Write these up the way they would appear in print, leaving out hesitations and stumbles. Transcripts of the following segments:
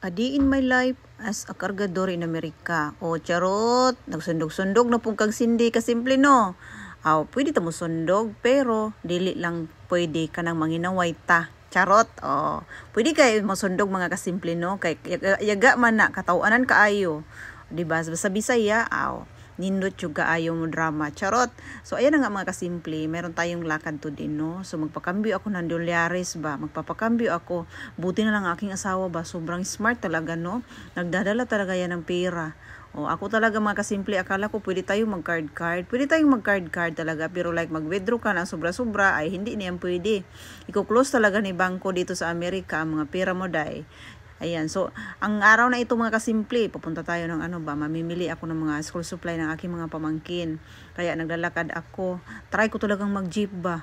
A day in my life as a kargador in Amerika. O charot, nagsundog-sundog na pong kag sindi kasimple no. Aw, pwede ta mo sundog pero dili lang pwede ka nang manginaway ta. Charot. O, pwede kay mo sundog mga kasimple no. Kay yaga man na katawanan kaayo. Diba? Sa Bisaya, aw, nindot juga ayaw mo drama. Charot. So, ayan na nga mga kasimple. Meron tayong lakad to din, no? So, magpakambyo ako ng dolyares ba? Magpapakambyo ako. Buti na lang aking asawa ba? Sobrang smart talaga, no? Nagdadala talaga yan ng pera. O, ako talaga mga kasimple, akala ko pwede tayong mag-card-card. Pwede tayong mag-card-card talaga. Pero like mag-withdraw ka ng sobra-sobra, ay hindi niyan pwede. Iko-close talaga ni bangko dito sa Amerika ang mga pera mo, day. Ayan, so, ang araw na ito mga kasimple, papunta tayo ng mamimili ako ng mga school supply ng aking mga pamangkin. Kaya naglalakad ako, try ko talagang mag-jeep ba.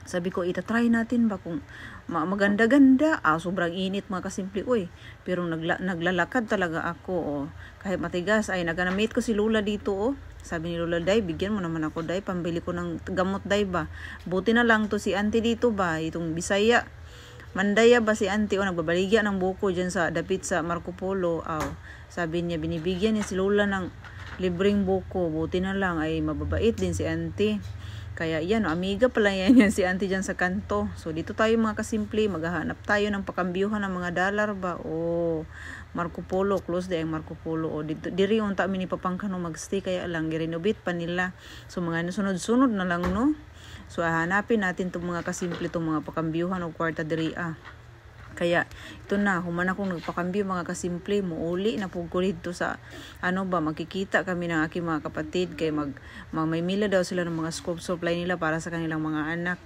Sabi ko, itatry natin ba kung maganda-ganda. Sobrang init mga kasimple, uy. Pero naglalakad talaga ako, oh. Kahit matigas, ay naganamit ko si Lola dito, oh. Sabi ni Lola, day, bigyan mo naman ako, day, pambili ko ng gamot, day ba. Buti na lang to si auntie dito ba, itong Bisaya. Mandaya ba si auntie o nagbabaligya ng buko dyan sa dapit sa Marco Polo. Sabi niya, binibigyan niya si Lola ng libreng buko. Buti na lang ay mababait din si auntie. Kaya yan, amiga pala yan si auntie dyan sa kanto. So dito tayo mga kasimple, maghahanap tayo ng pakambyuhan ng mga dollar ba. Marco Polo, close day ang Marco Polo. Diri unta mi ni papangkano magstay kaya lang girenovate pa nila. So mga sunod-sunod na lang no. So, hanapin natin itong mga kasimple, itong mga pakambyuhan o kwarta diri. Kaya, ito na, human akong nagpakambyo mga kasimple, muuli na po ko dito sa, magkikita kami ng aking mga kapatid, kaya may mila daw sila ng mga school supply nila para sa kanilang mga anak.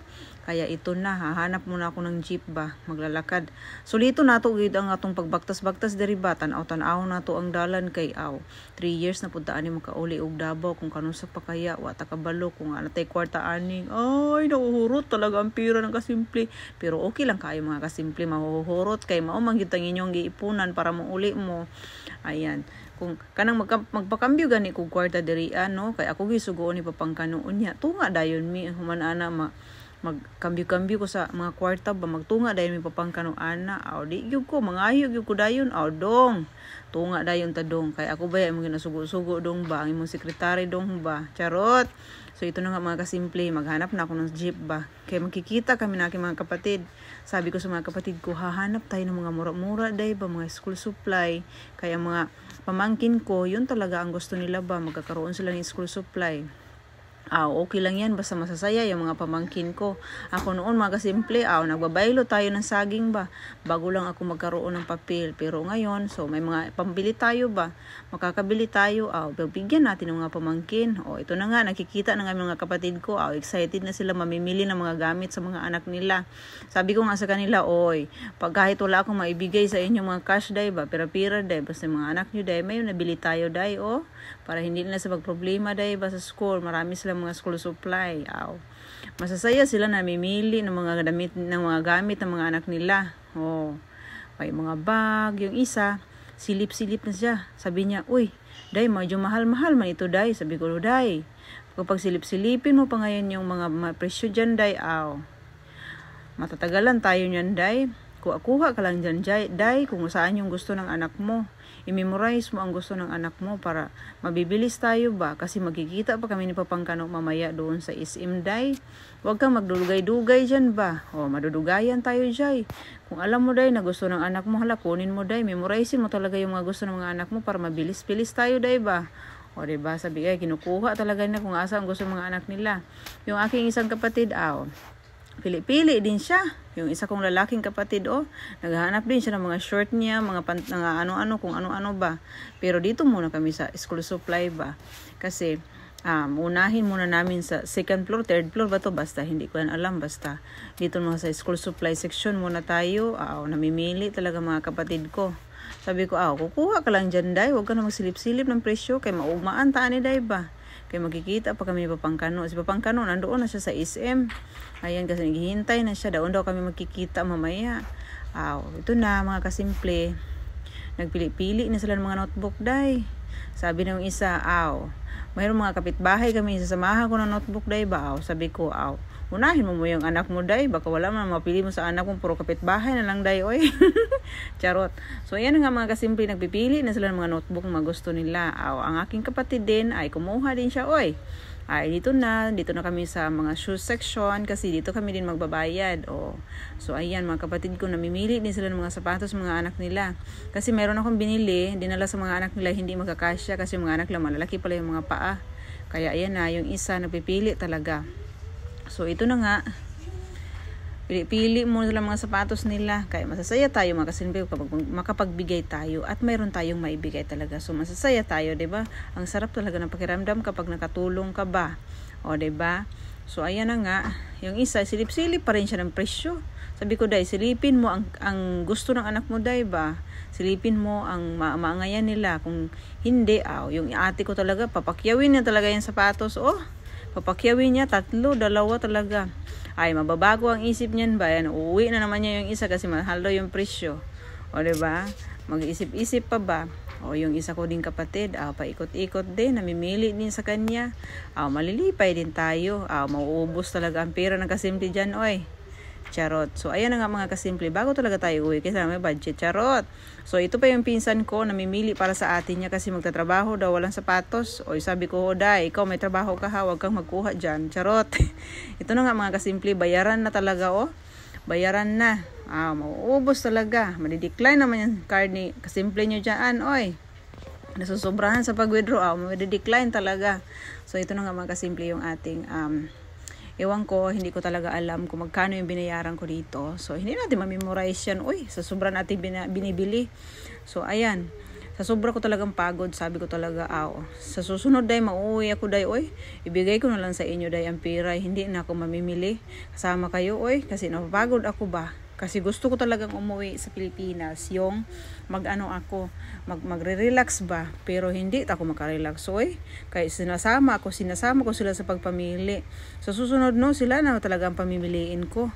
Kaya ito na, hahanap muna ako ng jeep ba, maglalakad. So dito nato gid ang atong pagbaktas-baktas diri ba, tanaw-tanaw nato ang dalan kay 3 years na pud ani makauli og Davao kung kanun sa pakaya wa ta kabalo kung ano tay kwarta aning. Ay, nauhurot talaga ang pira ng kasimple. Pero okay lang kayo mga kasimple, mahuhurot kay mao man gyud ang inyong giipunan para mauli mo. Ayan. Kung kanang magpakambyo gani kog kwarta diri kay ako gisugo ni papangkanuon niya. Tunga dayon mi human ana magkambyo-kambyo ko sa mga kwarta ba magtunga dayon mi papangkano ana di gyud ko mangayog gyud ko dayon dong tunga dayon ta dong kay ako ba mo ginasugo-sugo dong ba ang imong sekretary dong ba charot. So ito na nga mga kasimple, maghanap na ako ng jeep ba kay makikita kami na aking mga kapatid. Sabi ko sa mga kapatid ko, hahanap tayo ng mga mura-mura day ba, mga school supply. Kaya mga pamangkin ko, yun talaga ang gusto nila ba, magkakaroon sila ng school supply. Okay lang yan, basta masasaya yung mga pamangkin ko. Ako noon mga kasimple, nagbabaylo tayo ng saging ba, bago lang ako magkaroon ng papel. Pero ngayon, so may mga pambili tayo ba, makakabili tayo, bigyan natin ng mga pamangkin. Ito na nga, nakikita na nga mga kapatid ko, excited na sila mamimili ng mga gamit sa mga anak nila. Sabi ko nga sa kanila, pag kahit wala akong maibigay sa inyong mga cash day ba, pira-pira day, basta mga anak nyo day, may nabili tayo day, para hindi na sa magproblema day ba sa school, marami sila mga school supply. Masasaya sila na mamimili ng mga gamit ng mga anak nila. May mga bag, yung isa silip-silip na siya. Sabi niya, uy, day, medyo mahal-mahal man ito, day. Sabi ko, day, kapag silip-silipin mo pa ngayon yung mga presyo dyan, day, matatagalan tayo niyan, day. Kuha ka lang dyan, day, kung saan yung gusto ng anak mo. I-memorize mo ang gusto ng anak mo para mabibilis tayo ba? Kasi magkikita pa kami ni Papangkano mamaya doon sa SM, day. Huwag kang magdudugay-dugay dyan ba? Madudugayan tayo, day. Kung alam mo, day, na gusto ng anak mo, kunin mo, day. Memorizein mo talaga yung mga gusto ng mga anak mo para mabilis-bilis tayo, day ba? Diba? Sabi kinukuha talaga na kung asa ang gusto ng mga anak nila. Yung aking isang kapatid, pili-pili din siya. Yung isa kong lalaking kapatid, naghahanap din siya ng mga short niya, mga ano-ano, kung ano-ano ba. Pero dito muna kami sa school supply ba. Kasi, unahin muna namin sa second floor, third floor ba to? Basta, hindi ko yan alam. Basta, dito muna sa school supply section muna tayo. Namimili talaga mga kapatid ko. Sabi ko, kukuha ka lang dyan, day. Huwag ka na magsilip-silip ng presyo. Kaya maugmaan taan ni day ba? Kaya magkikita pa kami ni Papangkano. Si Papangkano, nandoon na siya sa SM. Ayan, kasi naghihintay na siya. Doon daw kami magkikita mamaya. Ito na, mga kasimple. Nagpili-pili na sila ng mga notebook, day. Sabi ng isa, mayroong mga kapitbahay kami. Sasamahan ko ng notebook, day ba? Sabi ko, unahin mo yung anak mo, day. Baka wala man mapili mo sa anak mo, puro kapitbahay na lang, day, oy. Charot. So, ayan nga mga kasimple, nagpipili na sila ng mga notebook na gusto nila. Ang aking kapatid din ay kumuha din siya, oy. Ay, dito na kami sa mga shoes section kasi dito kami din magbabayad. So, ayan, mga kapatid ko, namimili din sila ng mga sapatos mga anak nila. Kasi meron akong binili, dinala sa mga anak nila, hindi magkakasya kasi mga anak nila malalaki pala yung mga paa. Kaya, ayan na, yung isa napipili talaga. So, ito na nga. Pili mo lang mga sapatos nila. Kaya masasaya tayo mga kasimple kapag makapagbigay tayo at mayroon tayong maibigay talaga. So masasaya tayo, 'di ba? Ang sarap talaga ng pakiramdam kapag nakatulong ka ba. 'Di ba? So ayan na nga, yung isa silip-silip pa rin siya ng presyo. Sabi ko, day, silipin mo ang gusto ng anak mo, day, ba? Silipin mo ang maangayan nila. Kung hindi, yung ate ko talaga papakyawin niya talaga yung sapatos. Papakyawin niya 3, 2 talaga. Ay, mababago ang isip niyan ba? Yan, uuwi na naman niya yung isa kasi mahal daw yung presyo. Diba? Mag-isip-isip pa ba? Yung isa ko din kapatid, paikot-ikot din, namimili din sa kanya. Malilipay din tayo. Mauubos talaga ang pera ng kasimple dyan, oy. Charot. So, ayan na nga mga kasimple. Bago talaga tayo uwi kasi may budget. Charot. So, ito pa yung pinsan ko, namimili para sa atin niya kasi magtatrabaho daw, walang sapatos. Sabi ko, day, ikaw may trabaho ka ha, huwag kang magkuha dyan. Charot. Ito na nga mga kasimple, bayaran na talaga, Bayaran na. Mauubos talaga. Madidecline naman yung card ni kasimple nyo dyan, oy. Nasusobrahan sa pag-withdraw, madidecline talaga. So, ito na nga mga kasimple yung ating, ewan ko, hindi ko talaga alam kung magkano yung binayaran ko dito. So, hindi natin ma-memorize yan. Sa sobra natin binibili. So, ayan. Sa sobra ko talagang pagod, sabi ko talaga, sa susunod, day, mauuwi ako, day, ibigay ko na lang sa inyo, day, ang pera. Hindi na ako mamimili. Kasama kayo, kasi napapagod ako ba? Kasi gusto ko talagang umuwi sa Pilipinas, yung magre-relax ba, pero hindi ako makarelax, kaya sinasama ko sila sa pagpamili. Sa susunod, sila na talagang pamimiliin ko.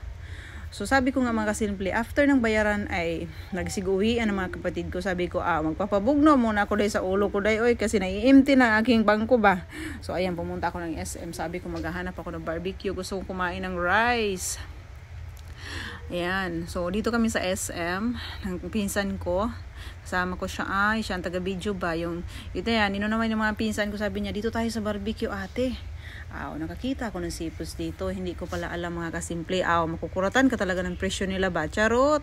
So sabi ko nga mga kasimple, after ng bayaran ay nagsiguwian ng mga kapatid ko. Sabi ko, magpapabugno muna ako day sa ulo ko, day, kasi nai-empty na aking bangko ba. So ayan, pumunta ako ng SM. Sabi ko, maghahanap ako ng barbecue, gusto kong kumain ng rice. Ayan. So, dito kami sa SM ng pinsan ko. Kasama ko siya. Siya ang taga-video ba? Ito yan. Naman yung mga pinsan ko. Sabi niya, dito tayo sa barbecue, ate. Nakakita ako ng sipos dito. Hindi ko pala alam mga kasimple. Makukuratan ka talaga ng presyo nila ba? Charot!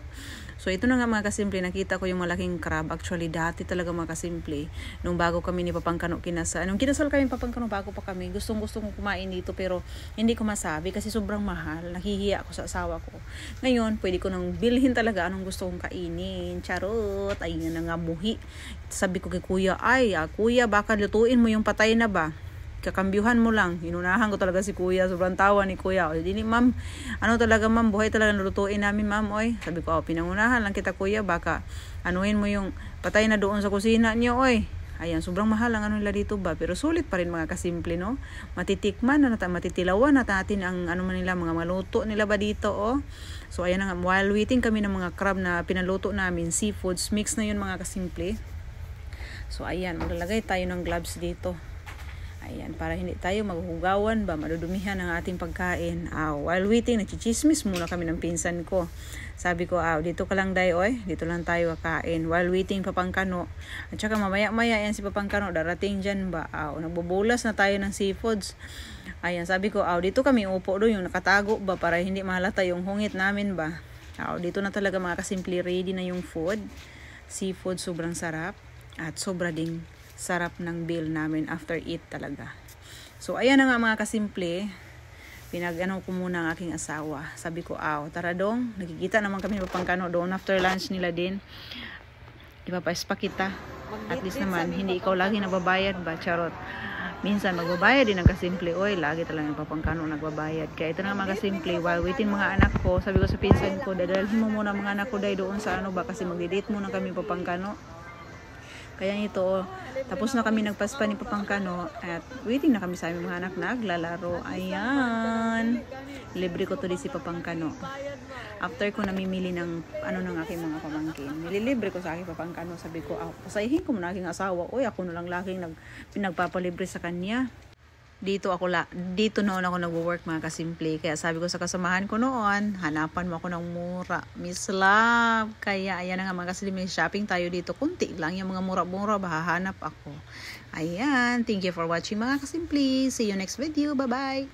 So, ito na nga mga kasimple. Nakita ko yung malaking crab. Actually, dati talaga mga kasimple. Nung bago kami ni Papangkano kinasal. Nung kinasal kami Papangkano, bago pa kami. Gustong kong kumain dito. Pero, hindi ko masabi kasi sobrang mahal. Nahihiya ako sa asawa ko. Ngayon, pwede ko nang bilhin talaga anong gusto kong kainin. Charot! Ayun na nga muhi. Sabi ko kay kuya, kuya, baka lutuin mo yung patay na ba? Kakambyuhan mo lang. Inunahan ko talaga si kuya. Sobrang tawa ni kuya. Dini, ma'am, talaga ma'am, buhay talaga nalutuin namin ma'am, Sabi ko, pinangunahan lang kita kuya. Baka anuhin mo yung patay na doon sa kusina niyo, Ayan, sobrang mahal ang nila dito ba. Pero sulit pa rin mga kasimple, no? Matitikman na matitilawan natin ang nila, mga maluto nila ba dito, So, ayan nga. While waiting kami ng mga crab na pinaluto namin, seafoods, mix na yun mga kasimple. So, ayan, maglalagay tayo ng gloves dito. Ayan, para hindi tayo maghugawan ba, madudumihan ang ating pagkain. While waiting, nagchichismis muna kami ng pinsan ko. Sabi ko, dito ka lang day, dito lang tayo kakain. While waiting, Papangkano. At saka mamaya-maya yan si Papangkano, darating dyan ba? Nagbubulas na tayo ng seafoods. Ayan, sabi ko, dito kami upo doon, yung nakatago ba, para hindi mahalata yung hungit namin ba. Dito na talaga mga kasimple, ready na yung food. Seafood, sobrang sarap. At sobra ding sarap ng bill namin after eat talaga. So, ayan na nga mga kasimple. Pinag-ano ko muna ang aking asawa. Sabi ko, tara dong. Nakikita naman kami ng Papangkano doon. After lunch nila din. Ipapaispa kita. At least naman, hindi ikaw lagi nababayad ba? Charot. Minsan, magbabayad din ang kasimple. Lagi talagang Papangkano nagbabayad. Kaya ito na mga kasimple. While waiting mga anak ko, sabi ko sa pinsan ko, dadalhin mo muna mga anak ko doon sa ba? Kasi magdi-date muna kami Papangkano. Kaya ito, tapos na kami nagpaspa ni Papangkano at waiting na kami sa aming mga anak naglalaro. Ayan. Libre ko to di si Papangkano. After ko namimili ng ng aking mga pamangkin, nililibre ko sa aking Papangkano. Sabi ko, pasayihin ko muna aking asawa. Ako na lang laging pinagpapalibre sa kanya. dito noon ako nagwo-work mga kasimple. Kaya sabi ko sa kasamahan ko noon, hanapan mo ako ng mura. Miss Love. Kaya ayan na nga mga kasimple, shopping tayo dito. Kunti lang yung mga mura-mura, hahanap ako. Ayan, thank you for watching mga kasimple. See you next video. Bye-bye.